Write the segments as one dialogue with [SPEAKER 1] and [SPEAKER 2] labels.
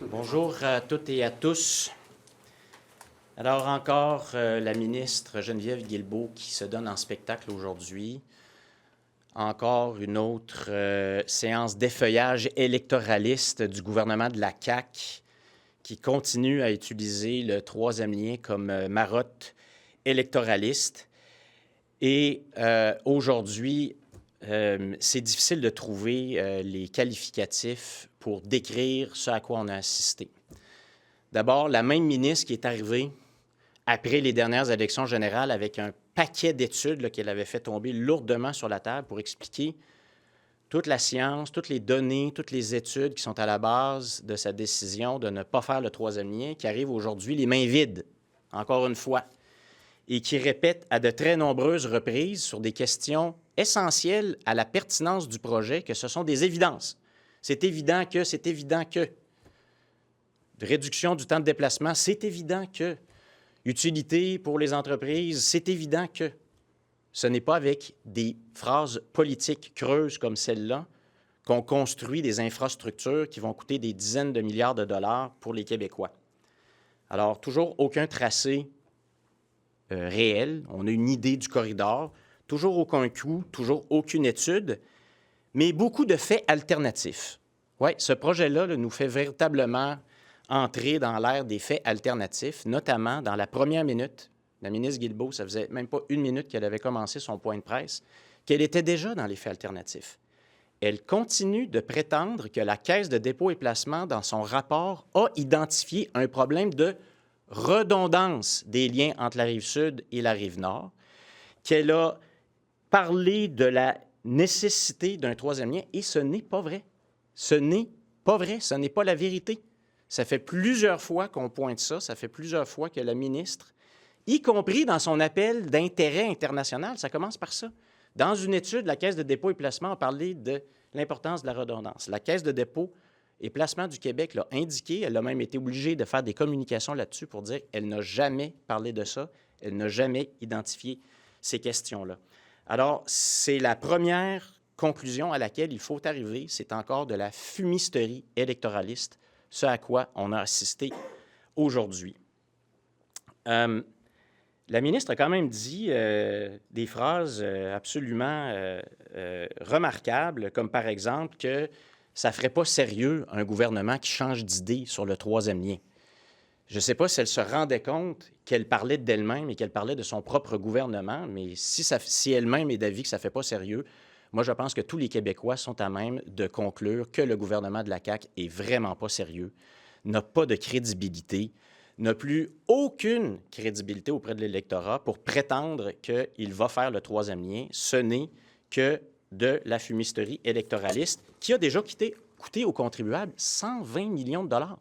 [SPEAKER 1] Bonjour à toutes et à tous. Alors encore la ministre Geneviève Guilbeault qui se donne en spectacle aujourd'hui. Encore une autre séance d'effeuillage électoraliste du gouvernement de la CAQ qui continue à utiliser le troisième lien comme marotte électoraliste. Et aujourd'hui, c'est difficile de trouver les qualificatifs pour décrire ce à quoi on a assisté. D'abord, la même ministre qui est arrivée après les dernières élections générales avec un paquet d'études qu'elle avait fait tomber lourdement sur la table pour expliquer toute la science, toutes les données, toutes les études qui sont à la base de sa décision de ne pas faire le troisième lien, qui arrive aujourd'hui les mains vides, encore une fois, et qui répète à de très nombreuses reprises sur des questions essentielles à la pertinence du projet que ce sont des évidences. C'est évident que, c'est évident que. De réduction du temps de déplacement, c'est évident que. Utilité pour les entreprises, c'est évident que. Ce n'est pas avec des phrases politiques creuses comme celle-là qu'on construit des infrastructures qui vont coûter des dizaines de milliards de dollars pour les Québécois. Alors, toujours aucun tracé réel. On a une idée du corridor, toujours aucun coût, toujours aucune étude, mais beaucoup de faits alternatifs. Oui, ce projet-là nous fait véritablement entrer dans l'ère des faits alternatifs, notamment dans la première minute. La ministre Guilbeault, ça faisait même pas une minute qu'elle avait commencé son point de presse, qu'elle était déjà dans les faits alternatifs. Elle continue de prétendre que la Caisse de dépôt et placement, dans son rapport, a identifié un problème de redondance des liens entre la Rive-Sud et la Rive-Nord, qu'elle a parlé de la nécessité d'un troisième lien, et ce n'est pas vrai. Ce n'est pas vrai, ce n'est pas la vérité. Ça fait plusieurs fois qu'on pointe ça, ça fait plusieurs fois que la ministre, y compris dans son appel d'intérêt international, ça commence par ça. Dans une étude, la Caisse de dépôt et placement a parlé de l'importance de la redondance. La Caisse de dépôt et placement du Québec l'a indiqué, elle a même été obligée de faire des communications là-dessus pour dire qu'elle n'a jamais parlé de ça, elle n'a jamais identifié ces questions-là. Alors, c'est la première conclusion à laquelle il faut arriver, c'est encore de la fumisterie électoraliste, ce à quoi on a assisté aujourd'hui. La ministre a quand même dit des phrases absolument remarquables, comme par exemple que ça ne ferait pas sérieux un gouvernement qui change d'idée sur le troisième lien. Je ne sais pas si elle se rendait compte qu'elle parlait d'elle-même et qu'elle parlait de son propre gouvernement, mais si elle-même est d'avis que ça ne fait pas sérieux, moi, je pense que tous les Québécois sont à même de conclure que le gouvernement de la CAQ est vraiment pas sérieux, n'a pas de crédibilité, n'a plus aucune crédibilité auprès de l'électorat pour prétendre qu'il va faire le troisième lien. Ce n'est que de la fumisterie électoraliste qui a déjà coûté aux contribuables 120 millions de dollars.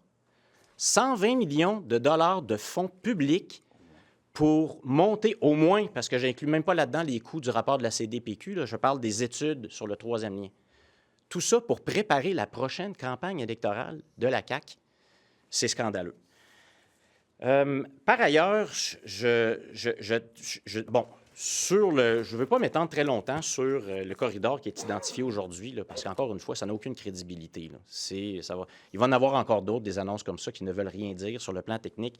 [SPEAKER 1] 120 millions de dollars de fonds publics pour monter au moins, parce que je n'inclus même pas là-dedans les coûts du rapport de la CDPQ, là, je parle des études sur le troisième lien. Tout ça pour préparer la prochaine campagne électorale de la CAQ, c'est scandaleux. Par ailleurs, je ne veux pas m'étendre très longtemps sur le corridor qui est identifié aujourd'hui, parce qu'encore une fois, ça n'a aucune crédibilité. Il va en avoir encore d'autres, des annonces comme ça, qui ne veulent rien dire sur le plan technique.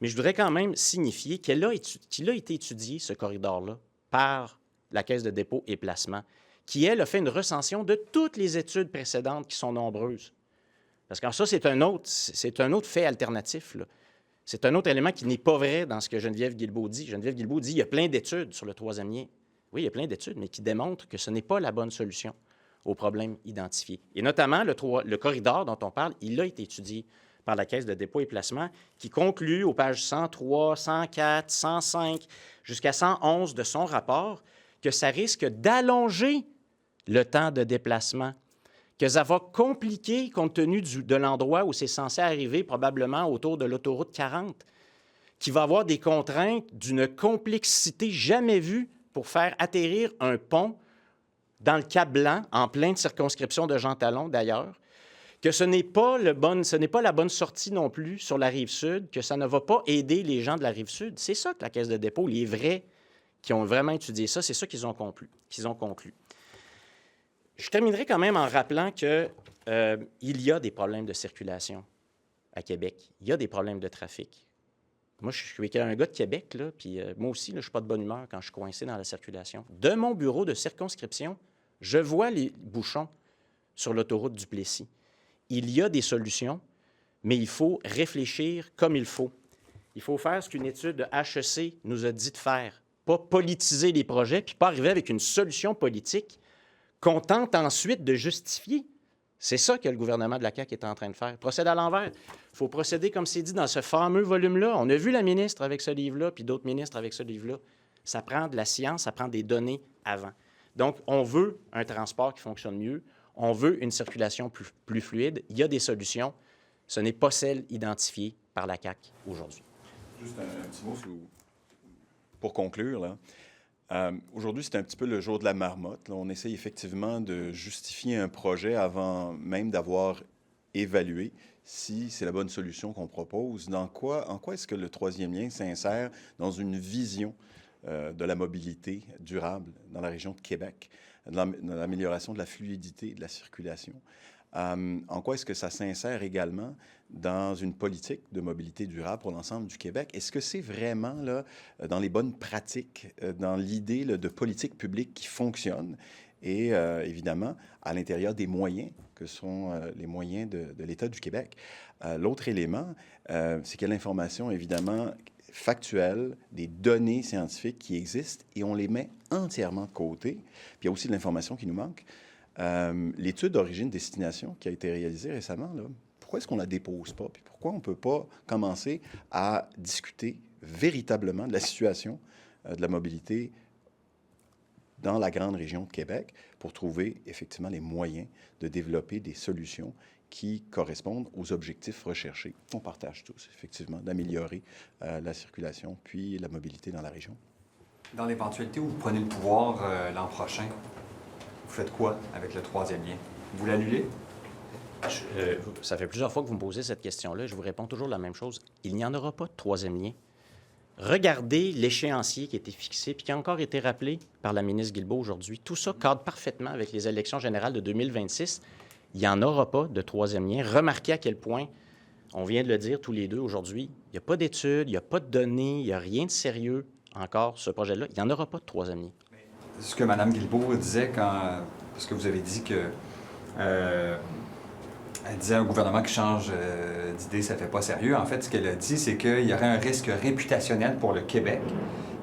[SPEAKER 1] Mais je voudrais quand même signifier qu'il a été étudié, ce corridor-là, par la Caisse de dépôt et placement, qui, elle, a fait une recension de toutes les études précédentes qui sont nombreuses. Parce que ça, c'est un autre fait alternatif, là. C'est un autre élément qui n'est pas vrai dans ce que Geneviève Guilbeault dit. Geneviève Guilbeault dit qu'il y a plein d'études sur le troisième lien. Oui, il y a plein d'études, mais qui démontrent que ce n'est pas la bonne solution aux problèmes identifiés. Et notamment, le corridor dont on parle, il a été étudié par la Caisse de dépôt et placement, qui conclut aux pages 103, 104, 105, jusqu'à 111 de son rapport, que ça risque d'allonger le temps de déplacement, que ça va compliquer compte tenu de l'endroit où c'est censé arriver, probablement autour de l'autoroute 40, qui va avoir des contraintes d'une complexité jamais vue pour faire atterrir un pont dans le Cap-Blanc, en pleine circonscription de Jean Talon d'ailleurs, que ce n'est pas la bonne sortie non plus sur la Rive-Sud, que ça ne va pas aider les gens de la Rive-Sud. C'est ça que la Caisse de dépôt, les vrais qui ont vraiment étudié ça, c'est ça qu'ils ont conclu. Je terminerai quand même en rappelant qu'il y a des problèmes de circulation à Québec. Il y a des problèmes de trafic. Moi, je suis un gars de Québec, là, puis moi aussi, là, je ne suis pas de bonne humeur quand je suis coincé dans la circulation. De mon bureau de circonscription, je vois les bouchons sur l'autoroute du Plessis. Il y a des solutions, mais il faut réfléchir comme il faut. Il faut faire ce qu'une étude de HEC nous a dit de faire, pas politiser les projets, puis pas arriver avec une solution politique qu'on tente ensuite de justifier. C'est ça que le gouvernement de la CAQ est en train de faire. Procède à l'envers. Il faut procéder comme c'est dit dans ce fameux volume-là. On a vu la ministre avec ce livre-là, puis d'autres ministres avec ce livre-là. Ça prend de la science, ça prend des données avant. Donc, on veut un transport qui fonctionne mieux. On veut une circulation plus fluide. Il y a des solutions. Ce n'est pas celle identifiée par la CAQ aujourd'hui.
[SPEAKER 2] Juste un petit mot pour conclure, là. Aujourd'hui, c'est un petit peu le jour de la marmotte. Là. On essaye effectivement de justifier un projet avant même d'avoir évalué si c'est la bonne solution qu'on propose. En quoi est-ce que le troisième lien s'insère dans une vision de la mobilité durable dans la région de Québec, dans l'amélioration de la fluidité de la circulation? En quoi est-ce que ça s'insère également dans une politique de mobilité durable pour l'ensemble du Québec? Est-ce que c'est vraiment là, dans les bonnes pratiques, dans l'idée là, de politique publique qui fonctionne et évidemment à l'intérieur des moyens que sont les moyens de l'État du Québec? L'autre élément, c'est qu'il y a l'information évidemment factuelle, des données scientifiques qui existent et on les met entièrement de côté. Puis il y a aussi de l'information qui nous manque. L'étude d'origine-destination qui a été réalisée récemment, là, pourquoi est-ce qu'on ne la dépose pas? Puis pourquoi on ne peut pas commencer à discuter véritablement de la situation de la mobilité dans la grande région de Québec pour trouver effectivement les moyens de développer des solutions qui correspondent aux objectifs recherchés. On partage tous, effectivement, d'améliorer la circulation puis la mobilité dans la région.
[SPEAKER 3] Dans l'éventualité où vous prenez le pouvoir l'an prochain, vous faites quoi avec le troisième lien? Vous l'annulez?
[SPEAKER 1] Ça fait plusieurs fois que vous me posez cette question-là. Je vous réponds toujours la même chose. Il n'y en aura pas de troisième lien. Regardez l'échéancier qui a été fixé puis qui a encore été rappelé par la ministre Guilbeault aujourd'hui. Tout ça cadre parfaitement avec les élections générales de 2026. Il n'y en aura pas de troisième lien. Remarquez à quel point, on vient de le dire tous les deux aujourd'hui, il n'y a pas d'études, il n'y a pas de données, il n'y a rien de sérieux encore sur ce projet-là. Il n'y en aura pas de troisième lien.
[SPEAKER 3] Ce que Mme Guilbeault disait parce que vous avez dit que elle disait un gouvernement qui change d'idée, ça ne fait pas sérieux. En fait, ce qu'elle a dit, c'est qu'il y aurait un risque réputationnel pour le Québec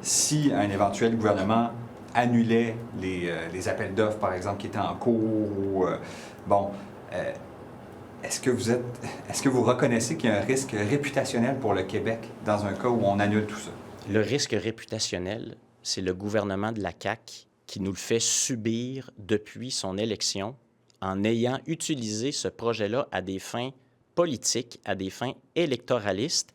[SPEAKER 3] si un éventuel gouvernement annulait les appels d'offres, par exemple, qui étaient en cours. Est-ce que vous reconnaissez qu'il y a un risque réputationnel pour le Québec dans un cas où on annule tout ça?
[SPEAKER 1] Le risque réputationnel, c'est le gouvernement de la CAQ qui nous le fait subir depuis son élection en ayant utilisé ce projet-là à des fins politiques, à des fins électoralistes.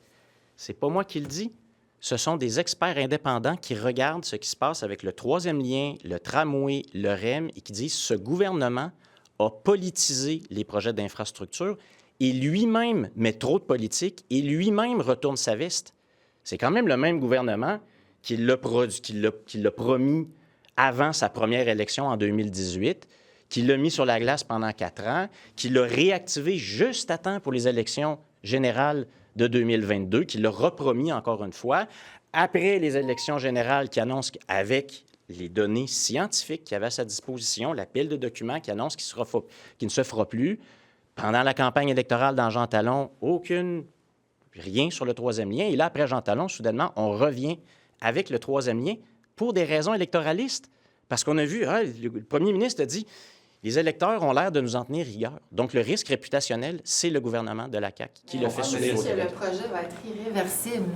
[SPEAKER 1] C'est pas moi qui le dis. Ce sont des experts indépendants qui regardent ce qui se passe avec le troisième lien, le tramway, le REM, et qui disent ce gouvernement a politisé les projets d'infrastructure et lui-même met trop de politique et lui-même retourne sa veste. C'est quand même le même gouvernement qui l'a promis avant sa première élection en 2018, qui l'a mis sur la glace pendant 4 ans, qui l'a réactivé juste à temps pour les élections générales de 2022, qui l'a repromis encore une fois, après les élections générales qui annoncent qu'avec les données scientifiques qu'il avait à sa disposition, la pile de documents qui annonce qu'il ne se fera plus, pendant la campagne électorale dans Jean Talon, rien sur le troisième lien. Et là, après Jean Talon, soudainement, on revient avec le troisième lien pour des raisons électoralistes. Parce qu'on a vu, le premier ministre a dit, les électeurs ont l'air de nous en tenir rigueur. Donc, le risque réputationnel, c'est le gouvernement de la CAQ qui le fait subir.
[SPEAKER 4] Est-ce que le projet va être irréversible?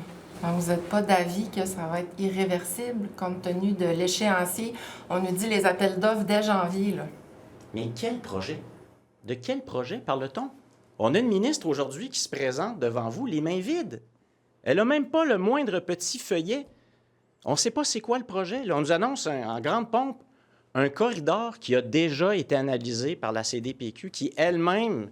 [SPEAKER 4] Vous n'êtes pas d'avis que ça va être irréversible compte tenu de l'échéancier? On nous dit les appels d'offres dès janvier, là.
[SPEAKER 1] Mais quel projet? De quel projet parle-t-on? On a une ministre aujourd'hui qui se présente devant vous les mains vides. Elle n'a même pas le moindre petit feuillet. On ne sait pas c'est quoi le projet. Là, on nous annonce en grande pompe un corridor qui a déjà été analysé par la CDPQ, qui elle-même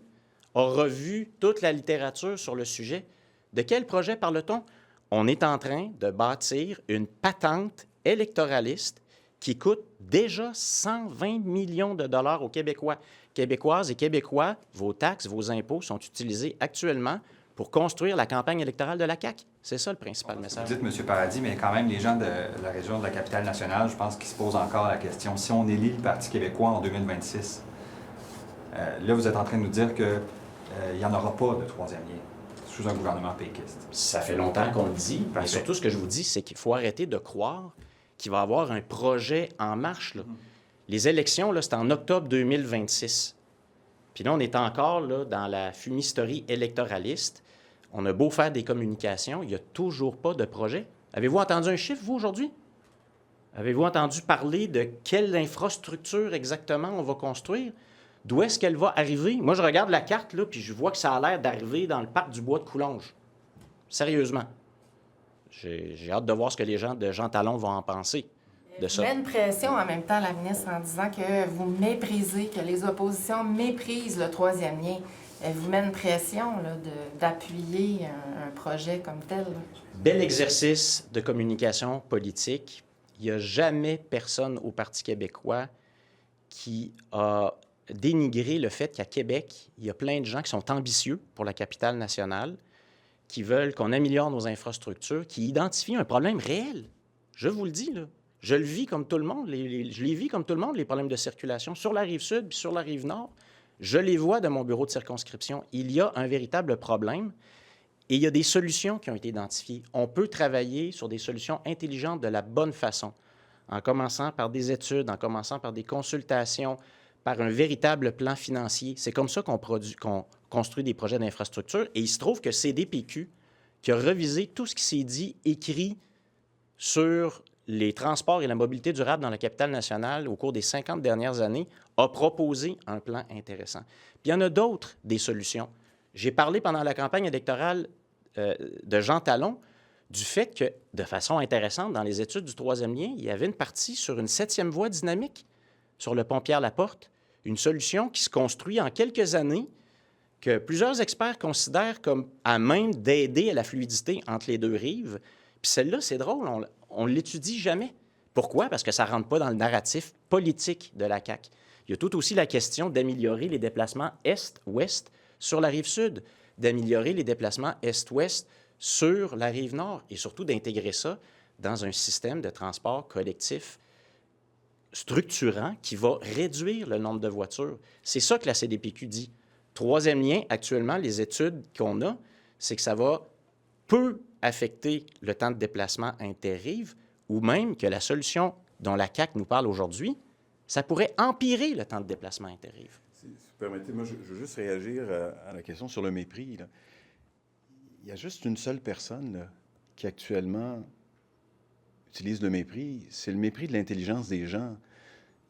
[SPEAKER 1] a revu toute la littérature sur le sujet. De quel projet parle-t-on? On est en train de bâtir une patente électoraliste qui coûte déjà 120 millions de dollars aux Québécois. Québécoises et Québécois, vos taxes, vos impôts sont utilisés actuellement pour construire la campagne électorale de la CAQ. C'est ça le principal message.
[SPEAKER 3] Vous dites, M. Paradis, mais quand même, les gens de la région de la Capitale-Nationale, je pense qu'ils se posent encore la question, si on élit le Parti québécois en 2026, là, vous êtes en train de nous dire qu'il n'y en aura pas de troisième lien sous un gouvernement péquiste.
[SPEAKER 1] Ça fait longtemps qu'on le dit. Mais surtout, ce que je vous dis, c'est qu'il faut arrêter de croire qu'il va y avoir un projet en marche, là. Les élections, là, c'est en octobre 2026. Puis là, on est encore là, dans la fumisterie électoraliste. On a beau faire des communications, il n'y a toujours pas de projet. Avez-vous entendu un chiffre, vous, aujourd'hui? Avez-vous entendu parler de quelle infrastructure exactement on va construire? D'où est-ce qu'elle va arriver? Moi, je regarde la carte, là, puis je vois que ça a l'air d'arriver dans le parc du Bois de Coulonges. Sérieusement. J'ai hâte de voir ce que les gens de Jean Talon vont en penser de ça.
[SPEAKER 4] Vous met une pression en même temps, la ministre, en disant que vous méprisez, que les oppositions méprisent le troisième lien. Elle vous met une pression là, d'appuyer un projet comme tel. Là.
[SPEAKER 1] Bel exercice de communication politique. Il n'y a jamais personne au Parti québécois qui a dénigré le fait qu'à Québec, il y a plein de gens qui sont ambitieux pour la capitale nationale, qui veulent qu'on améliore nos infrastructures, qui identifient un problème réel. Je vous le dis, là. Je le vis comme tout le monde. Je les vis comme tout le monde, les problèmes de circulation, sur la rive sud puis sur la rive nord. Je les vois de mon bureau de circonscription. Il y a un véritable problème et il y a des solutions qui ont été identifiées. On peut travailler sur des solutions intelligentes de la bonne façon, en commençant par des études, en commençant par des consultations, par un véritable plan financier. C'est comme ça qu'on construit des projets d'infrastructure. Et il se trouve que CDPQ, qui a revisé tout ce qui s'est dit, écrit sur les transports et la mobilité durable dans la capitale nationale au cours des 50 dernières années, a proposé un plan intéressant. Puis il y en a d'autres, des solutions. J'ai parlé pendant la campagne électorale de Jean Talon du fait que, de façon intéressante, dans les études du troisième lien, il y avait une partie sur une 7e voie dynamique sur le pont Pierre-Laporte, une solution qui se construit en quelques années, que plusieurs experts considèrent comme à même d'aider à la fluidité entre les deux rives. Puis celle-là, c'est drôle, on ne l'étudie jamais. Pourquoi? Parce que ça ne rentre pas dans le narratif politique de la CAQ. Il y a tout aussi la question d'améliorer les déplacements est-ouest sur la rive sud, d'améliorer les déplacements est-ouest sur la rive nord et surtout d'intégrer ça dans un système de transport collectif structurant qui va réduire le nombre de voitures. C'est ça que la CDPQ dit. Troisième lien, actuellement, les études qu'on a, c'est que ça peut affecter le temps de déplacement inter-rives ou même que la solution dont la CAQ nous parle aujourd'hui, ça pourrait empirer le temps de déplacement inter-rives.
[SPEAKER 2] Si vous permettez, moi, je veux juste réagir à la question sur le mépris. Là. Il y a juste une seule personne là, qui actuellement utilise le mépris. C'est le mépris de l'intelligence des gens.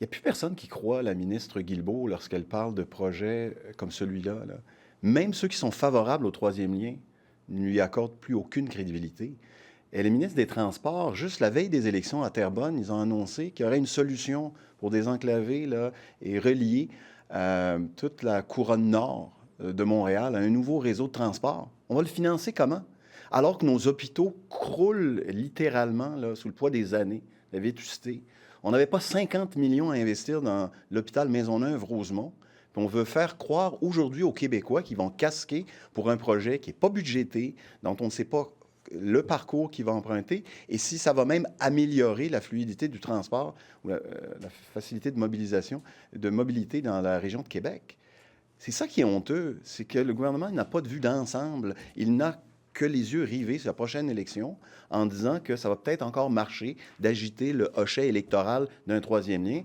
[SPEAKER 2] Il n'y a plus personne qui croit la ministre Guilbeault lorsqu'elle parle de projets comme celui-là. Là. Même ceux qui sont favorables au troisième lien ne lui accordent plus aucune crédibilité. Et les ministres des Transports, juste la veille des élections à Terrebonne, ils ont annoncé qu'il y aurait une solution pour désenclaver là, et relier toute la couronne nord de Montréal à un nouveau réseau de transport. On va le financer comment? Alors que nos hôpitaux croulent littéralement là, sous le poids des années, la vétusté. On n'avait pas 50 millions à investir dans l'hôpital Maisonneuve-Rosemont. Puis on veut faire croire aujourd'hui aux Québécois qu'ils vont casquer pour un projet qui n'est pas budgété, dont on ne sait pas le parcours qu'il va emprunter et si ça va même améliorer la fluidité du transport ou la facilité de mobilité dans la région de Québec. C'est ça qui est honteux, c'est que le gouvernement n'a pas de vue d'ensemble. Il n'a que les yeux rivés sur la prochaine élection en disant que ça va peut-être encore marcher d'agiter le hochet électoral d'un troisième lien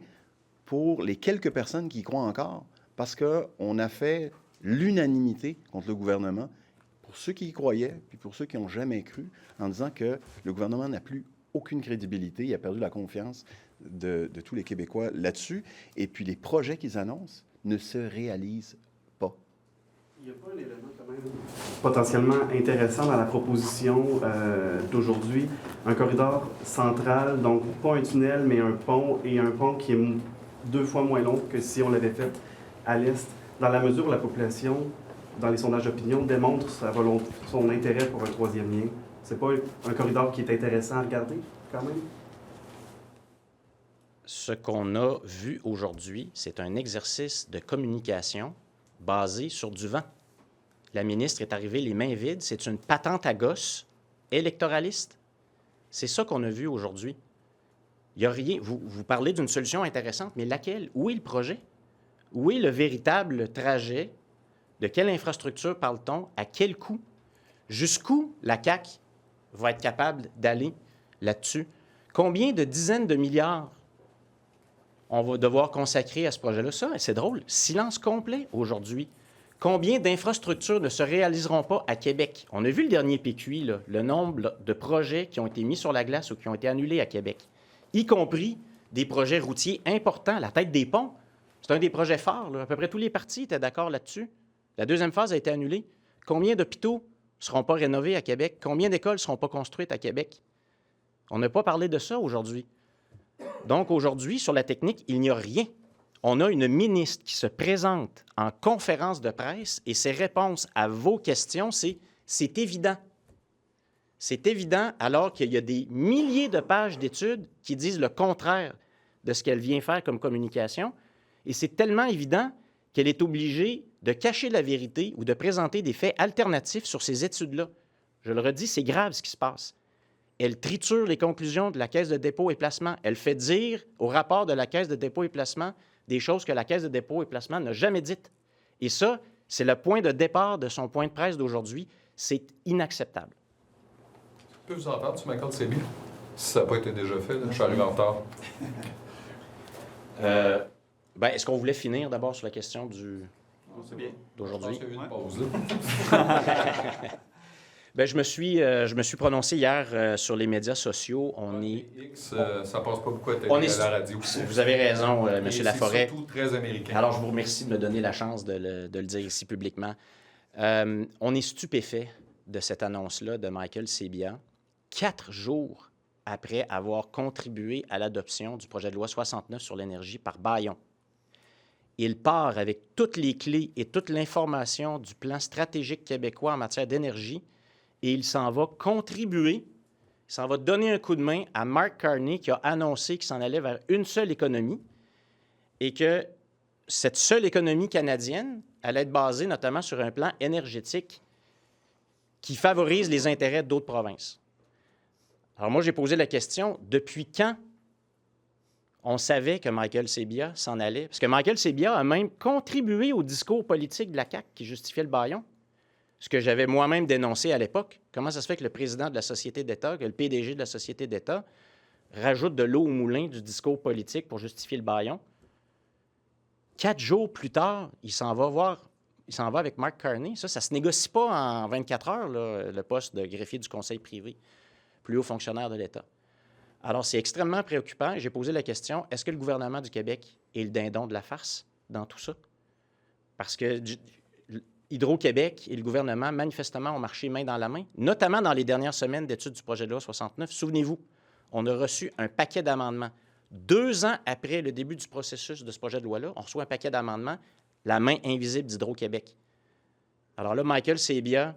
[SPEAKER 2] pour les quelques personnes qui y croient encore. Parce qu'on a fait l'unanimité contre le gouvernement pour ceux qui y croyaient, puis pour ceux qui n'ont jamais cru, en disant que le gouvernement n'a plus aucune crédibilité, il a perdu la confiance de tous les Québécois là-dessus, et puis les projets qu'ils annoncent ne se réalisent pas.
[SPEAKER 5] Il n'y a pas un élément quand même potentiellement intéressant dans la proposition d'aujourd'hui, un corridor central, donc pas un tunnel, mais un pont, et un pont qui est 2 fois moins long que si on l'avait fait à l'est, dans la mesure où la population, dans les sondages d'opinion, démontre son intérêt pour un troisième lien. C'est pas un corridor qui est intéressant à regarder, quand même?
[SPEAKER 1] Ce qu'on a vu aujourd'hui, c'est un exercice de communication basé sur du vent. la ministre est arrivée les mains vides. C'est une patente à gosse électoraliste. C'est ça qu'on a vu aujourd'hui. Il n'y a rien. Vous parlez d'une solution intéressante, mais laquelle? Où est le projet? Où est le véritable trajet? De quelle infrastructure parle-t-on? À quel coût? Jusqu'où la CAQ va être capable d'aller là-dessus? Combien de dizaines de milliards on va devoir consacrer à ce projet-là? Ça, c'est drôle. Silence complet aujourd'hui. Combien d'infrastructures ne se réaliseront pas à Québec? On a vu le dernier PQI, là, le nombre de projets qui ont été mis sur la glace ou qui ont été annulés à Québec, y compris des projets routiers importants. La tête des ponts, c'est un des projets forts. Là. À peu près tous les partis étaient d'accord là-dessus. La deuxième phase a été annulée. Combien d'hôpitaux ne seront pas rénovés à Québec? Combien d'écoles ne seront pas construites à Québec? On n'a pas parlé de ça aujourd'hui. Donc, aujourd'hui, sur la technique, il n'y a rien. On a une ministre qui se présente en conférence de presse et ses réponses à vos questions, c'est évident. C'est évident alors qu'il y a des milliers de pages d'études qui disent le contraire de ce qu'elle vient faire comme communication. Et c'est tellement évident qu'elle est obligée de cacher la vérité ou de présenter des faits alternatifs sur ces études-là. Je le redis, c'est grave ce qui se passe. Elle triture les conclusions de la Caisse de dépôt et placement. Elle fait dire au rapport de la Caisse de dépôt et placement des choses que la Caisse de dépôt et placement n'a jamais dites. Et ça, c'est le point de départ de son point de presse d'aujourd'hui. C'est inacceptable.
[SPEAKER 6] Je peux vous entendre sur Michael Sebi? Si ça n'a pas été déjà fait, là, je suis arrivé en retard.
[SPEAKER 1] Est-ce qu'on voulait finir d'abord sur la question d'aujourd'hui?
[SPEAKER 6] Je pense qu'il y a eu une pause, là.
[SPEAKER 1] Je me suis prononcé hier sur les médias sociaux.
[SPEAKER 6] X, ça passe pas beaucoup à la radio.
[SPEAKER 1] Vous avez raison, M. Laforêt.
[SPEAKER 6] C'est surtout très américain.
[SPEAKER 1] Alors, je vous remercie de me donner la chance de le dire ici publiquement. On est stupéfait de cette annonce-là de Michael Sebia, 4 jours après avoir contribué à l'adoption du projet de loi 69 sur l'énergie par Bayon. Il part avec toutes les clés et toute l'information du plan stratégique québécois en matière d'énergie et il s'en va contribuer, il s'en va donner un coup de main à Mark Carney qui a annoncé qu'il s'en allait vers une seule économie et que cette seule économie canadienne allait être basée notamment sur un plan énergétique qui favorise les intérêts d'autres provinces. Alors moi, j'ai posé la question, depuis quand on savait que Michael Sebia s'en allait? Parce que Michael Sebia a même contribué au discours politique de la CAQ qui justifiait le bâillon, ce que j'avais moi-même dénoncé à l'époque. Comment ça se fait que le président de la Société d'État, que le PDG de la Société d'État, rajoute de l'eau au moulin du discours politique pour justifier le bâillon? 4 jours plus tard, il s'en va avec Mark Carney. Ça ne se négocie pas en 24 heures, là, le poste de greffier du conseil privé, plus haut fonctionnaire de l'État. Alors, c'est extrêmement préoccupant. J'ai posé la question, est-ce que le gouvernement du Québec est le dindon de la farce dans tout ça? Parce que Hydro-Québec et le gouvernement, manifestement, ont marché main dans la main, notamment dans les dernières semaines d'études du projet de loi 69. Souvenez-vous, on a reçu un paquet d'amendements. 2 ans après le début du processus de ce projet de loi-là, on reçoit un paquet d'amendements, la main invisible d'Hydro-Québec. Alors là, Michael Sebia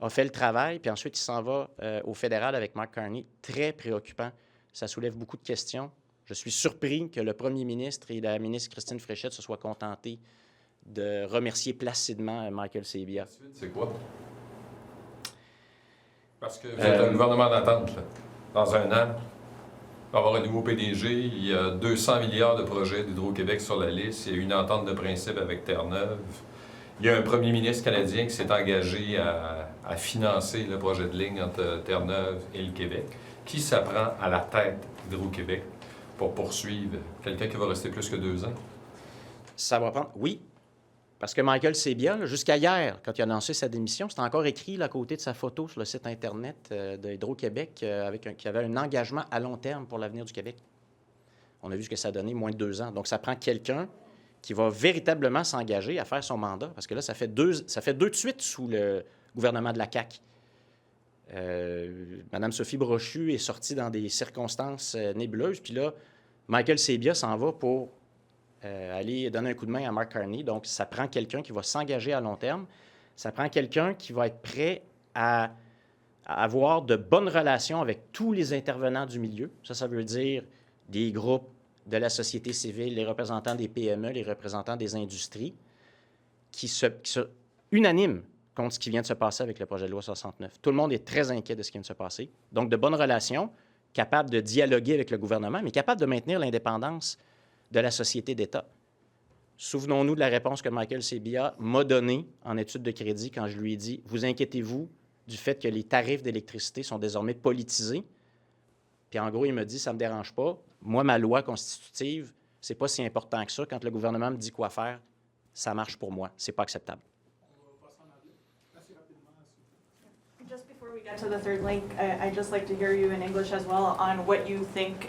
[SPEAKER 1] a fait le travail, puis ensuite, il s'en va au fédéral avec Mark Carney. Très préoccupant. Ça soulève beaucoup de questions. Je suis surpris que le premier ministre et la ministre Christine Fréchette se soient contentés de remercier placidement Michael Sebia.
[SPEAKER 6] La suite, c'est quoi? Parce que vous êtes un gouvernement d'attente, là. Dans 1 an, il va y avoir un nouveau PDG, il y a 200 milliards de projets d'Hydro-Québec sur la liste, il y a une entente de principe avec Terre-Neuve. Il y a un premier ministre canadien qui s'est engagé à financer le projet de ligne entre Terre-Neuve et le Québec. Qui s'apprend à la tête d'Hydro-Québec pour poursuivre? Quelqu'un qui va rester plus que 2 ans?
[SPEAKER 1] Ça va prendre... Oui, parce que Michael Sebia, là, jusqu'à hier, quand il a annoncé sa démission, c'était encore écrit là, à côté de sa photo sur le site Internet d'Hydro-Québec qui avait un engagement à long terme pour l'avenir du Québec. On a vu ce que ça a donné, moins de 2 ans. Donc, ça prend quelqu'un qui va véritablement s'engager à faire son mandat, parce que là, ça fait deux de suite sous le gouvernement de la CAQ. Mme Sophie Brochu est sortie dans des circonstances nébuleuses. Puis là, Michael Sebia s'en va pour aller donner un coup de main à Mark Carney. Donc, ça prend quelqu'un qui va s'engager à long terme. Ça prend quelqu'un qui va être prêt à avoir de bonnes relations avec tous les intervenants du milieu. Ça veut dire des groupes de la société civile, les représentants des PME, les représentants des industries, qui se unanimes contre ce qui vient de se passer avec le projet de loi 69. Tout le monde est très inquiet de ce qui vient de se passer. Donc, de bonnes relations, capable de dialoguer avec le gouvernement, mais capable de maintenir l'indépendance de la société d'État. Souvenons-nous de la réponse que Michael Sebia m'a donnée en études de crédit quand je lui ai dit « Vous inquiétez-vous du fait que les tarifs d'électricité sont désormais politisés? » Puis en gros, il me dit « Ça ne me dérange pas. Moi, ma loi constitutive, c'est pas si important que ça. Quand le gouvernement me dit quoi faire, ça marche pour moi. C'est pas acceptable. »
[SPEAKER 7] Just before we get to the third link, I'd just like to hear you in English as well on what you think,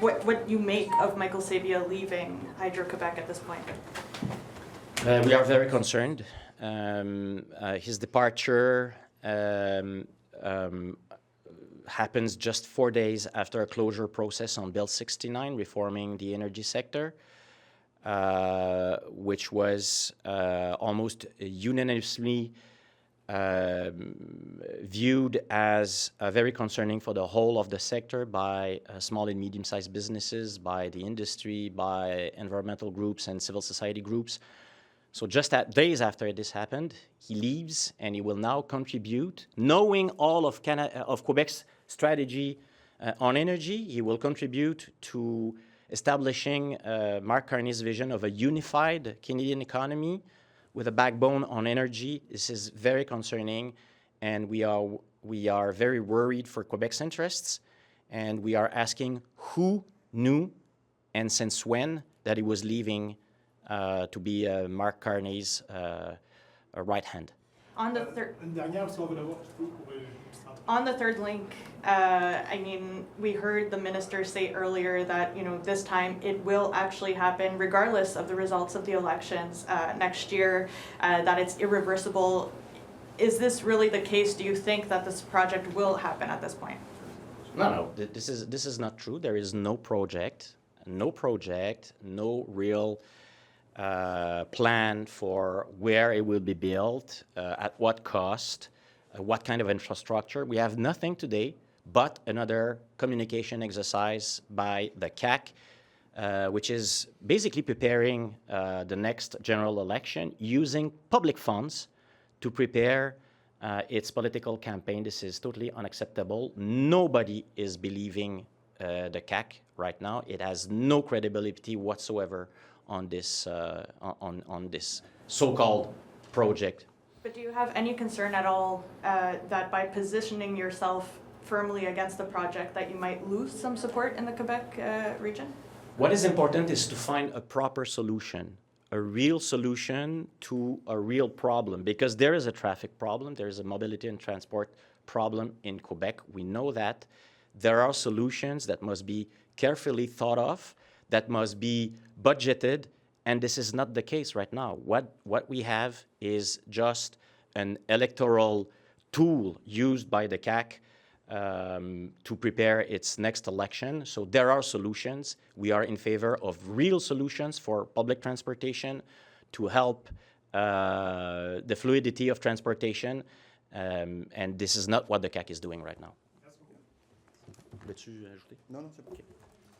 [SPEAKER 7] what you make of Michael Sabia leaving Hydro-Quebec at this point.
[SPEAKER 1] We are very concerned. His departure happens just 4 days after a closure process on Bill 69, reforming the energy sector, which was almost unanimously viewed as very concerning for the whole of the sector by small and medium-sized businesses, by the industry, by environmental groups and civil society groups. So just days after this happened, he leaves and he will now contribute, knowing all of Quebec's strategy on energy, he will contribute to establishing Mark Carney's vision of a unified Canadian economy with a backbone on energy. This is very concerning, and we are very worried for Quebec's interests, and we are asking who knew and since when that he was leaving to be Mark Carney's right hand.
[SPEAKER 7] On the third link, I mean, we heard the minister say earlier that, you know, this time it will actually happen regardless of the results of the elections next year, that it's irreversible. Is this really the case? Do you think that this project will happen at this point?
[SPEAKER 1] No. This is not true. There is no project, no real plan for where it will be built, at what cost, what kind of infrastructure. We have nothing today but another communication exercise by the CAQ, which is basically preparing the next general election using public funds to prepare its political campaign. This is totally unacceptable. Nobody is believing the CAQ right now. It has no credibility whatsoever on this so-called project.
[SPEAKER 7] But do you have any concern at all that by positioning yourself firmly against the project that you might lose some support in the Quebec region?
[SPEAKER 1] What is important is to find a proper solution, a real solution to a real problem, because there is a traffic problem, there is a mobility and transport problem in Quebec. We know that. There are solutions that must be carefully thought of, that must be budgeted, and this is not the case right now. What we have is just an electoral tool used by the CAQ to prepare its next election. So there are solutions. We are in favor of real solutions for public transportation to help the fluidity of transportation, and this is not what the CAQ is doing right now. Voulais-tu ajouter?
[SPEAKER 2] Non, c'est bon. Okay.